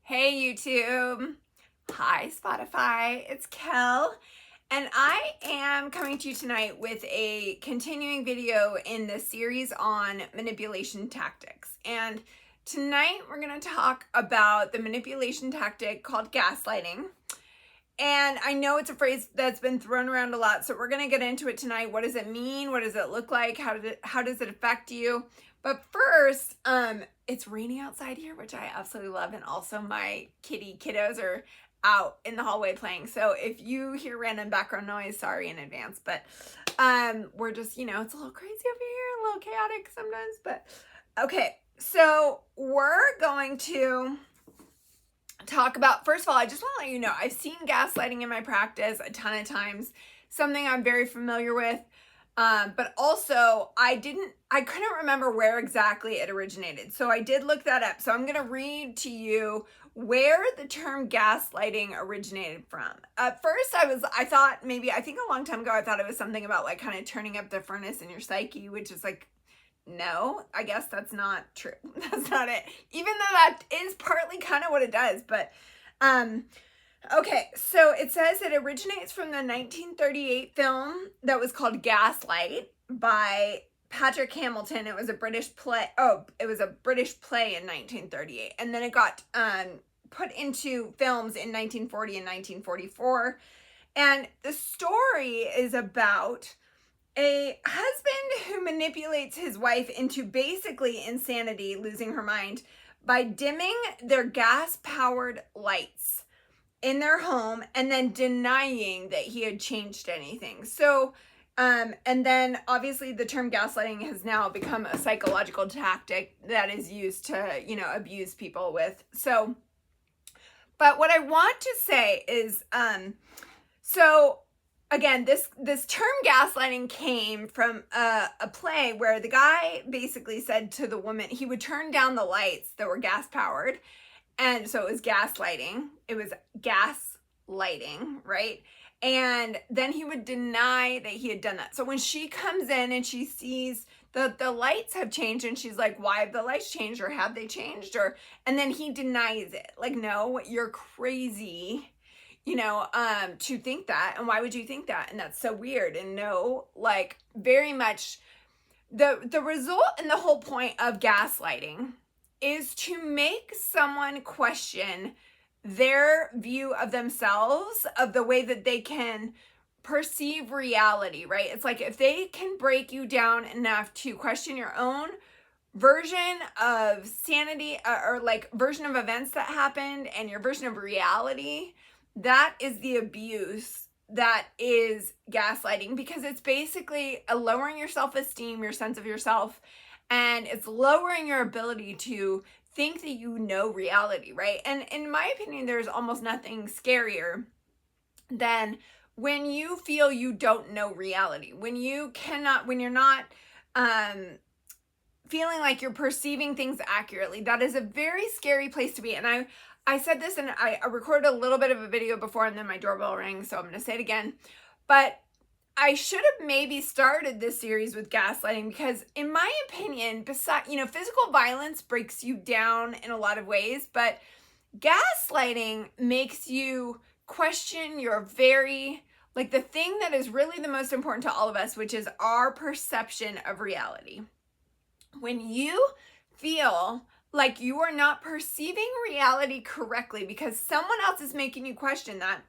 Hey YouTube. Hi Spotify. It's Kel. And I am coming to you tonight with a continuing video in the series on manipulation tactics. And tonight we're going to talk about the manipulation tactic called gaslighting. And I know it's a phrase that's been thrown around a lot, so we're going to get into it tonight. What does it mean? What does it look like? How does it affect you? But first, it's raining outside here, which I absolutely love, and also my kiddos are out in the hallway playing. So if you hear random background noise, sorry in advance. But we're just, it's a little crazy over here, a little chaotic sometimes. But okay, so we're going to talk about, first of all, I just want to let you know, I've seen gaslighting in my practice a ton of times, something I'm very familiar with, but also I couldn't remember where exactly it originated. So I did look that up. So I'm going to read to you where the term gaslighting originated from. At first I think a long time ago, I thought it was something about like kind of turning up the furnace in your psyche, which is like, no, I guess that's not true. That's not it. Even though that is partly kind of what it does. But, okay. So it says it originates from the 1938 film that was called Gaslight by Patrick Hamilton. It was a British play. Oh, it was a British play in 1938. And then it got, put into films in 1940 and 1944. And the story is about a husband who manipulates his wife into basically insanity, losing her mind, by dimming their gas-powered lights in their home and then denying that he had changed anything. So, and then obviously the term gaslighting has now become a psychological tactic that is used to, abuse people with. So, but what I want to say is, again, this term gaslighting came from a play where the guy basically said to the woman, he would turn down the lights that were gas powered. And so it was gaslighting. It was gaslighting, right? And then he would deny that he had done that. So when she comes in and she sees the lights have changed and she's like, why have the lights changed, or have they changed? And then he denies it. Like, no, you're crazy, to think that. And why would you think that? And that's so weird. And no, like, very much the result and the whole point of gaslighting is to make someone question their view of themselves, of the way that they can perceive reality, right? It's like if they can break you down enough to question your own version of sanity, or like version of events that happened and your version of reality, that is the abuse that is gaslighting, because it's basically lowering your self-esteem, your sense of yourself, and it's lowering your ability to think that you know reality, right? And in my opinion, there's almost nothing scarier than when you feel you don't know reality, when you're not feeling like you're perceiving things accurately. That is a very scary place to be. And I said this, and I recorded a little bit of a video before, and then my doorbell rang, so I'm going to say it again. But I should have maybe started this series with gaslighting, because in my opinion, besides, physical violence breaks you down in a lot of ways, but gaslighting makes you question your the thing that is really the most important to all of us, which is our perception of reality. When you feel like you are not perceiving reality correctly because someone else is making you question that,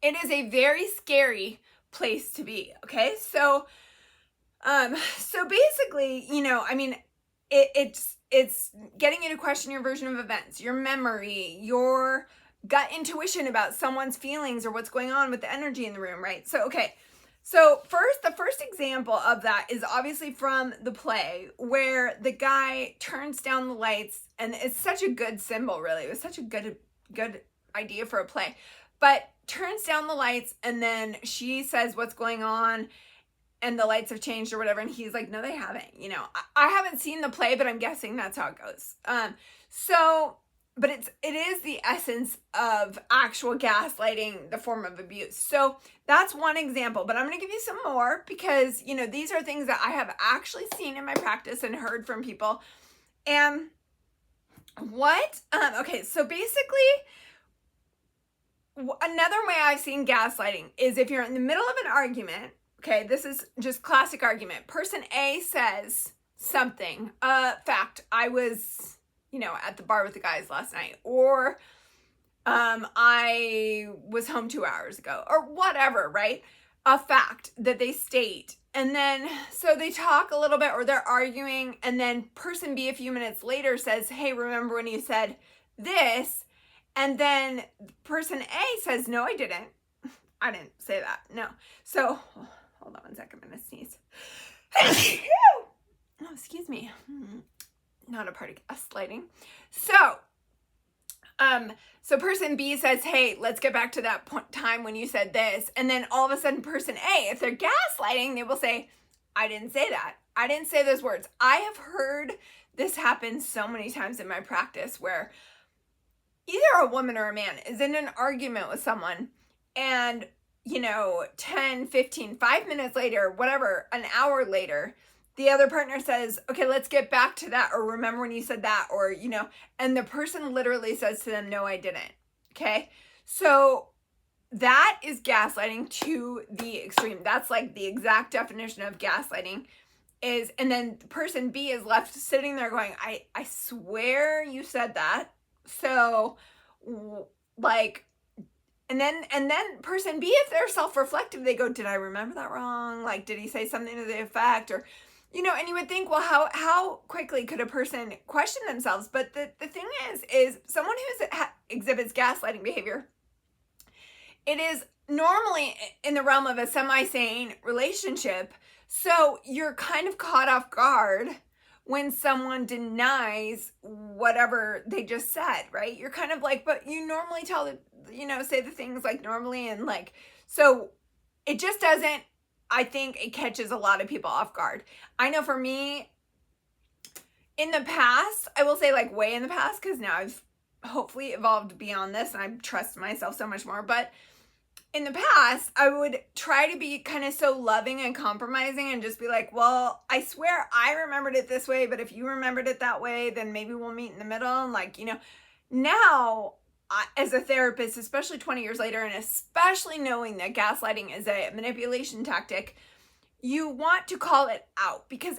it is a very scary place to be. Okay. So basically, it's getting you to question your version of events, your memory, your gut intuition about someone's feelings or what's going on with the energy in the room, right? So, okay. So the first example of that is obviously from the play, where the guy turns down the lights, and it's such a good symbol, really. It was such a good idea for a play, but turns down the lights, and then she says, what's going on? And the lights have changed or whatever. And he's like, no, they haven't. I haven't seen the play, but I'm guessing that's how it goes. But it is the essence of actual gaslighting, the form of abuse. So that's one example, but I'm going to give you some more, because, these are things that I have actually seen in my practice and heard from people. And Okay, so basically, another way I've seen gaslighting is if you're in the middle of an argument, okay, this is just classic argument. Person A says something, fact, I was, at the bar with the guys last night, or I was home 2 hours ago, or whatever, right? A fact that they state. And then, so they talk a little bit or they're arguing, and then person B a few minutes later says, hey, remember when you said this? And then person A says, no, I didn't. I didn't say that. No. So, hold on one second, I'm gonna sneeze. Oh, excuse me. Not a part of gaslighting. So person B says, hey, let's get back to that time when you said this. And then all of a sudden person A, if they're gaslighting, they will say, I didn't say that. I didn't say those words. I have heard this happen so many times in my practice where either a woman or a man is in an argument with someone and, 10, 15, 5 minutes later, whatever, an hour later, the other partner says, okay, let's get back to that, or remember when you said that, or, and the person literally says to them, no, I didn't. Okay. So that is gaslighting to the extreme. That's like the exact definition of gaslighting is, and then person B is left sitting there going, I swear you said that. So like, and then person B, if they're self-reflective, they go, did I remember that wrong? Like, did he say something to the effect? Or, and you would think, well, how quickly could a person question themselves? But the thing is someone who exhibits gaslighting behavior, it is normally in the realm of a semi-sane relationship. So you're kind of caught off guard when someone denies whatever they just said, right? You're kind of like, but you normally say the things like normally, and like, so it just doesn't, I think it catches a lot of people off guard. I know for me, in the past, I will say like way in the past, because now I've hopefully evolved beyond this and I trust myself so much more, but in the past, I would try to be kind of so loving and compromising and just be like, well, I swear I remembered it this way, but if you remembered it that way, then maybe we'll meet in the middle. And like, now as a therapist, especially 20 years later, and especially knowing that gaslighting is a manipulation tactic, you want to call it out, because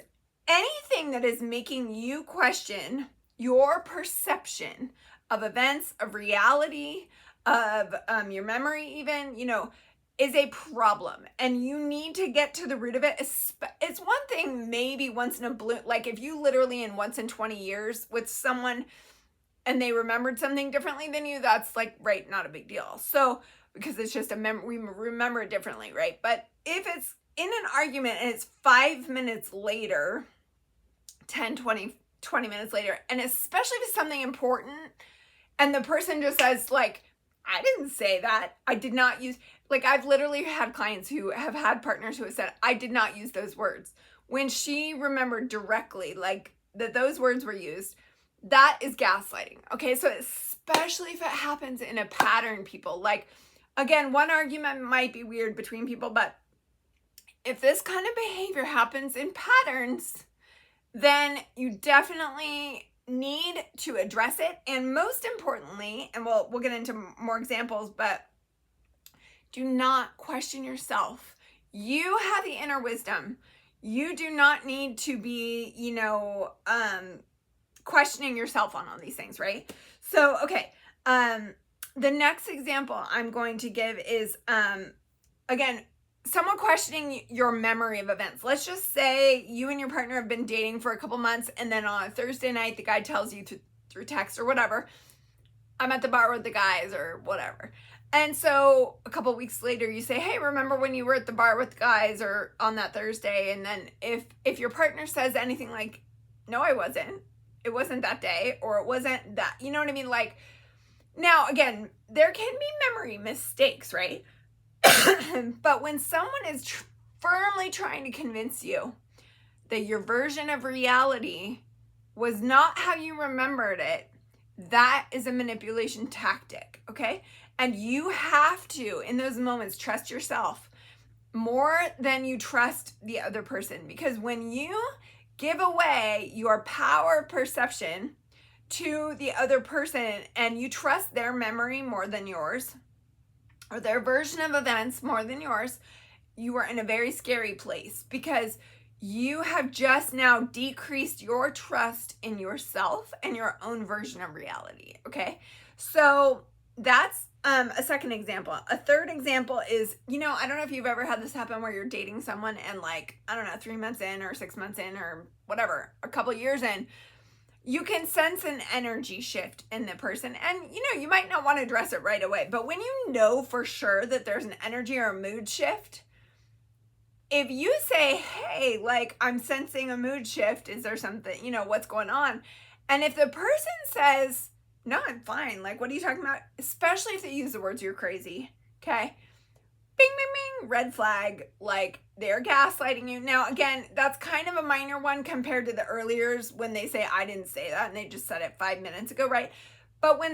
anything that is making you question your perception of events, of reality, of your memory even, is a problem, and you need to get to the root of it. It's one thing maybe once in a blue, like if you literally in once in 20 years with someone and they remembered something differently than you, that's like, right, not a big deal. So, because it's just we remember it differently, right? But if it's in an argument and it's 5 minutes later, 10, 20 minutes later, and especially if it's something important, and the person just says like, I didn't say that. I did not use, like I've literally had clients who have had partners who have said, I did not use those words. When she remembered directly, like that those words were used, that is gaslighting. Okay, so especially if it happens in a pattern, people, like, again, one argument might be weird between people, but if this kind of behavior happens in patterns, then you definitely need to address it. And most importantly, and we'll get into more examples, but do not question yourself. You have the inner wisdom. You do not need to be, questioning yourself on all these things, right? So, okay. The next example I'm going to give is, again, someone questioning your memory of events. Let's just say you and your partner have been dating for a couple months, and then on a Thursday night, the guy tells you through text or whatever, I'm at the bar with the guys or whatever. And so a couple weeks later, you say, hey, remember when you were at the bar with the guys or on that Thursday? And then if your partner says anything like, no, I wasn't, it wasn't that day, or it wasn't that, you know what I mean? Like, now, again, there can be memory mistakes, right? But when someone is firmly trying to convince you that your version of reality was not how you remembered it, that is a manipulation tactic, okay? And you have to, in those moments, trust yourself more than you trust the other person. Because when you give away your power of perception to the other person and you trust their memory more than yours, or their version of events more than yours, you are in a very scary place, because you have just now decreased your trust in yourself and your own version of reality. Okay, so that's a second example. A third example is, I don't know if you've ever had this happen where you're dating someone and, like, I don't know, 3 months in or 6 months in or whatever, a couple years in, you can sense an energy shift in the person, and you might not want to address it right away, but when you know for sure that there's an energy or a mood shift, if you say, hey, like, I'm sensing a mood shift, is there something, what's going on? And if the person says, no, I'm fine, like, what are you talking about? Especially if they use the words, you're crazy, okay? Bing, bing, bing, red flag, like, they're gaslighting you. Now, again, that's kind of a minor one compared to the earliers when they say, I didn't say that, and they just said it 5 minutes ago, right? But when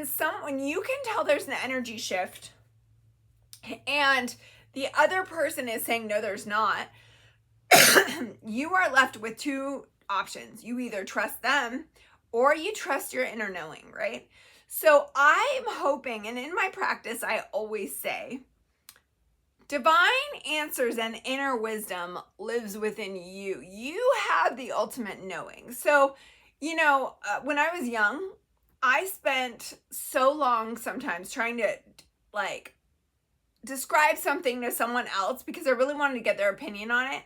you can tell there's an energy shift, and the other person is saying, no, there's not, you are left with two options. You either trust them or you trust your inner knowing, right? So I'm hoping, and in my practice, I always say, divine answers and inner wisdom lives within you. You have the ultimate knowing. So, when I was young, I spent so long sometimes trying to, like, describe something to someone else because I really wanted to get their opinion on it.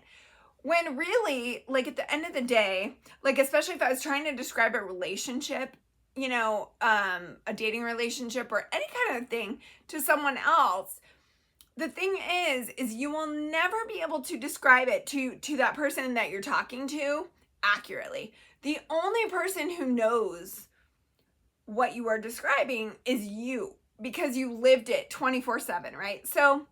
When really, like, at the end of the day, like, especially if I was trying to describe a relationship, a dating relationship or any kind of thing to someone else, the thing is you will never be able to describe it to that person that you're talking to accurately. The only person who knows what you are describing is you, because you lived it 24/7, right? So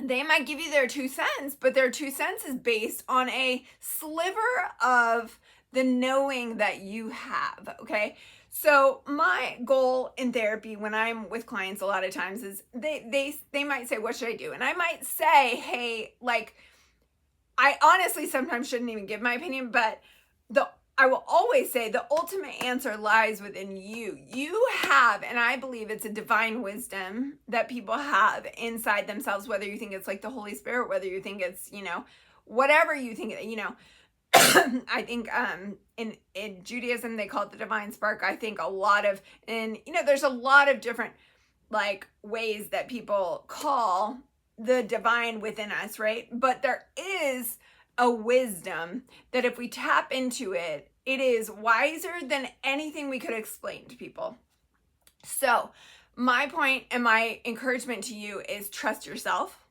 they might give you their 2 cents, but their 2 cents is based on a sliver of the knowing that you have, okay? So my goal in therapy when I'm with clients a lot of times is they might say, what should I do? And I might say, hey, like, I honestly sometimes shouldn't even give my opinion, but I will always say the ultimate answer lies within you. You have, and I believe it's a divine wisdom that people have inside themselves, whether you think it's like the Holy Spirit, whether you think it's, whatever you think, I think in Judaism they call it the divine spark. I think a lot of, and there's a lot of different, like, ways that people call the divine within us, right? But there is a wisdom that if we tap into it, it is wiser than anything we could explain to people. So my point and my encouragement to you is trust yourself,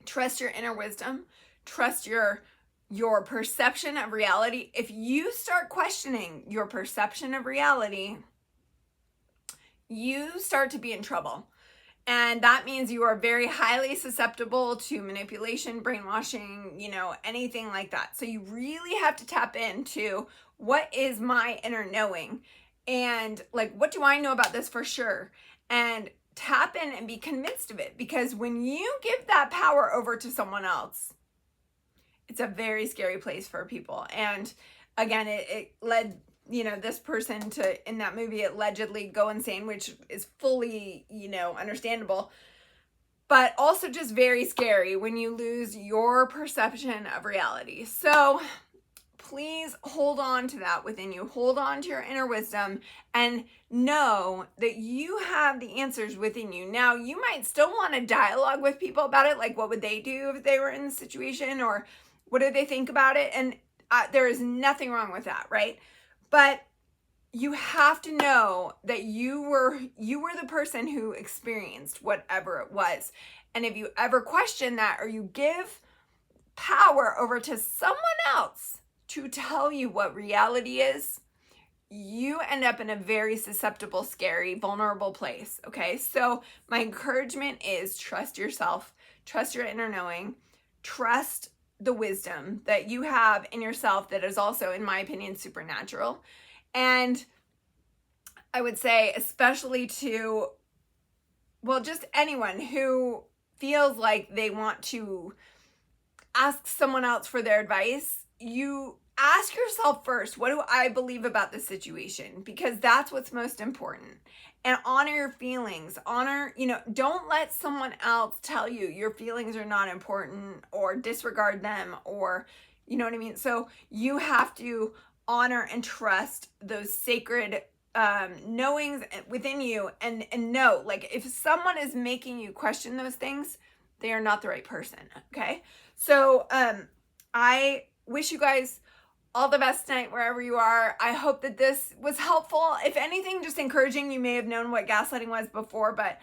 trust your inner wisdom, trust your perception of reality. If you start questioning your perception of reality, you start to be in trouble. And that means you are very highly susceptible to manipulation, brainwashing, anything like that. So you really have to tap into what is my inner knowing, and, like, what do I know about this for sure? And tap in and be convinced of it, because when you give that power over to someone else, it's a very scary place for people. And again, it led, this person to, in that movie, allegedly go insane, which is fully, understandable, but also just very scary when you lose your perception of reality. So please hold on to that within you. Hold on to your inner wisdom and know that you have the answers within you. Now, you might still want to dialogue with people about it. Like, what would they do if they were in the situation, or what do they think about it? And there is nothing wrong with that, right? But you have to know that you were the person who experienced whatever it was. And if you ever question that, or you give power over to someone else to tell you what reality is, you end up in a very susceptible, scary, vulnerable place, okay? So my encouragement is trust yourself, trust your inner knowing, trust the wisdom that you have in yourself that is also, in my opinion, supernatural. And I would say, especially to, well, just anyone who feels like they want to ask someone else for their advice, you ask yourself first, what do I believe about this situation? Because that's what's most important. And honor your feelings. Honor, don't let someone else tell you your feelings are not important or disregard them, or, you know what I mean? So you have to honor and trust those sacred knowings within you, and know, like, if someone is making you question those things, they are not the right person. Okay. So I wish you guys all the best tonight wherever you are. I hope that this was helpful. If anything, just encouraging. You may have known what gaslighting was before, but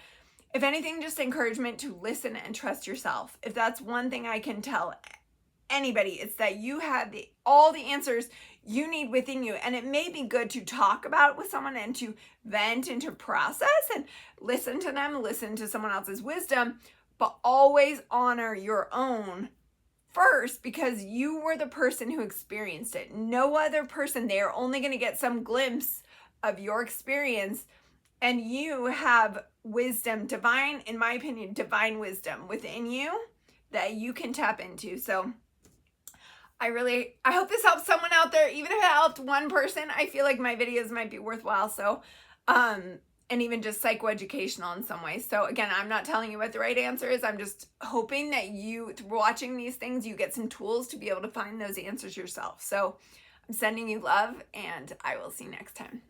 if anything, just encouragement to listen and trust yourself. If that's one thing I can tell anybody, it's that you have all the answers you need within you, and it may be good to talk about it with someone and to vent and to process and listen to them, listen to someone else's wisdom, but always honor your own first, because you were the person who experienced it. No other person. They are only going to get some glimpse of your experience, and you have wisdom, divine, in my opinion, divine wisdom within you that you can tap into. So I hope this helps someone out there. Even if it helped one person, I feel like my videos might be worthwhile. So, and even just psychoeducational in some ways. So again, I'm not telling you what the right answer is. I'm just hoping that you, through watching these things, you get some tools to be able to find those answers yourself. So I'm sending you love, and I will see you next time.